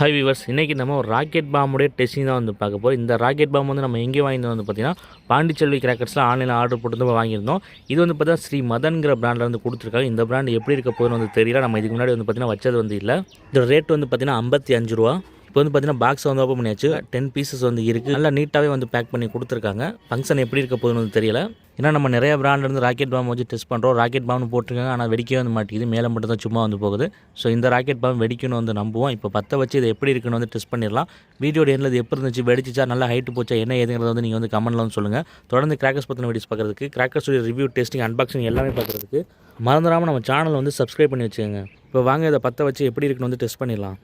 Hi viewers, இன்றைக்கி நம்ம ஒரு ராக்கெட் பாம்புடைய டெஸ்டிங் தான் வந்து பார்க்க போகிறோம். இந்த ராக்கெட் பாம்பு வந்து நம்ம எங்கே வாங்கியிருந்தோம் வந்து பார்த்திங்கன்னா, பாண்டிச்செல்வி கிராக்கர்ஸில் ஆன்லைனில் ஆர்டர் போட்டு வந்து வாங்கியிருந்தோம். இது வந்து பார்த்தீங்கன்னா ஸ்ரீ மதன்கிற பிராண்டில் வந்து கொடுத்துருக்காங்க. இந்த பிராண்ட் எப்படி இருக்க போகுதுன்னு வந்து தெரியல. நம்ம இதுக்கு முன்னாடி வந்து பார்த்திங்கன்னா வச்சது வந்து இல்லை. இதோட ரேட் வந்து பார்த்திங்கன்னா 55 ரூபா. இப்போ வந்து பார்த்தீங்கன்னா பாக்ஸ் வந்து ஓப்பன் பண்ணியாச்சு. 10 பீசஸ் வந்து இருக்குது. நல்லா நீட்டாகவே வந்து பேக் பண்ணி கொடுத்துருக்காங்க. ஃபங்க்ஷன் எப்படி இருக்க போகுதுன்னு வந்து தெரியல. ஏன்னா நம்ம நிறைய பிராண்ட்லேருந்து ராக்கெட் பாம்பு வச்சு டெஸ்ட் பண்ணுறோம். ராக்கெட் பாம்பு போட்டிருக்காங்க, ஆனால் வெடிக்கவே வந்து மாட்டேங்குது. மேலே மட்டும் தான் சும்மா வந்து போகுது. ஸோ இந்த ராக்கெட் பாம்பு வெடிக்கணும் வந்து நம்புவோம். இப்போ பற்ற வச்சு இது எப்படி இருக்குன்னு வந்து டெஸ்ட் பண்ணிடலாம். வீடியோட எண்ணில் இது எப்படி இருந்துச்சு, வெடிச்சிச்சா, நல்லா ஹைட்டு போச்சா, என்ன ஏதுங்கிறத வந்து நீங்கள் வந்து கமெண்ட்டில் வந்து சொல்லுங்கள். தொடர்ந்து கிராக்கர்ஸ் பற்றின வீடியோஸ் பார்க்குறதுக்கு, கிராக்கர்ஸுடைய ரிவ்யூ, டெஸ்டிங், அன்பாக்சிங் எல்லாமே பார்க்குறதுக்கு மறந்துடாமல் நம்ம சேனல் வந்து சப்ஸ்கிரைப் பண்ணி வச்சுக்கோங்க. இப்போ வாங்க இதை பற்ற வச்சு எப்படி இருக்குன்னு வந்து டெஸ்ட் பண்ணிடலாம்.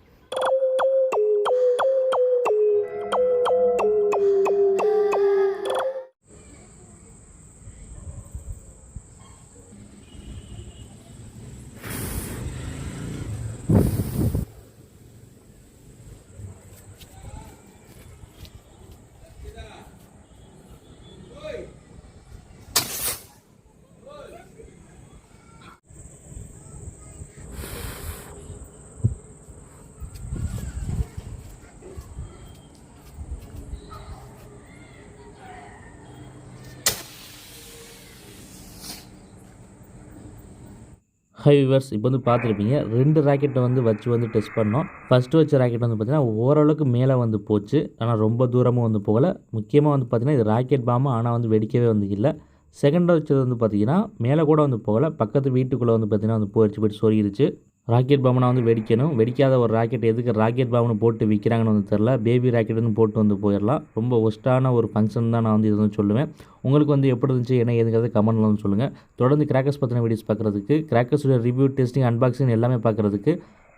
ஹை வியூவர்ஸ், இப்போ வந்து பார்த்துருப்பீங்க 2 ராக்கெட்டை வந்து வச்சு டெஸ்ட் பண்ணோம். ஃபஸ்ட்டு வச்ச ராக்கெட் வந்து பார்த்திங்கன்னா ஓரளவுக்கு மேலே வந்து போச்சு, ஆனால் ரொம்ப தூரமும் வந்து போகலை. முக்கியமாக வந்து பார்த்திங்கன்னா இது ராக்கெட் பாம்பு, ஆனால் வந்து வெடிக்கவே வந்து இல்லை. செகண்டாக வச்சது வந்து பார்த்திங்கன்னா மேலே கூட வந்து போகலை, பக்கத்து வீட்டுக்குள்ளே வந்து பார்த்திங்கன்னா வந்து போயிட்டு சொருகிருச்சு. ராக்கெட் பாம்புனா வந்து வெடிக்கணும். வெடிக்காத ஒரு ராக்கெட் எதுக்கு ராக்கெட் பாம்புன்னு போட்டு விற்கிறாங்கன்னு வந்து தெரில. பேபி ராக்கெட்டுன்னு போட்டு வந்து போயிடலாம். ரொம்ப ஒஸ்ட்டான ஒரு ஃபங்க்ஷன் தான் நான் வந்து இது வந்து சொல்லுவேன். உங்களுக்கு வந்து எப்படி இருந்துச்சு, என்ன ஏதுங்கிறத கமெண்ட்டில் வந்து சொல்லுங்கள். தொடர்ந்து கிராக்கர்ஸ் பற்றின வீடியோஸ் பார்க்குறதுக்கு, கிராக்கர்ஸோட ரிவ்யூ, டெஸ்டிங், அன்பாக்சிங் எல்லாமே பார்க்குறதுக்கு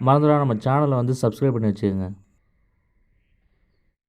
மறந்துடாம நம்ம சேனலை வந்து சப்ஸ்கிரைப் பண்ணி வச்சுக்கோங்க.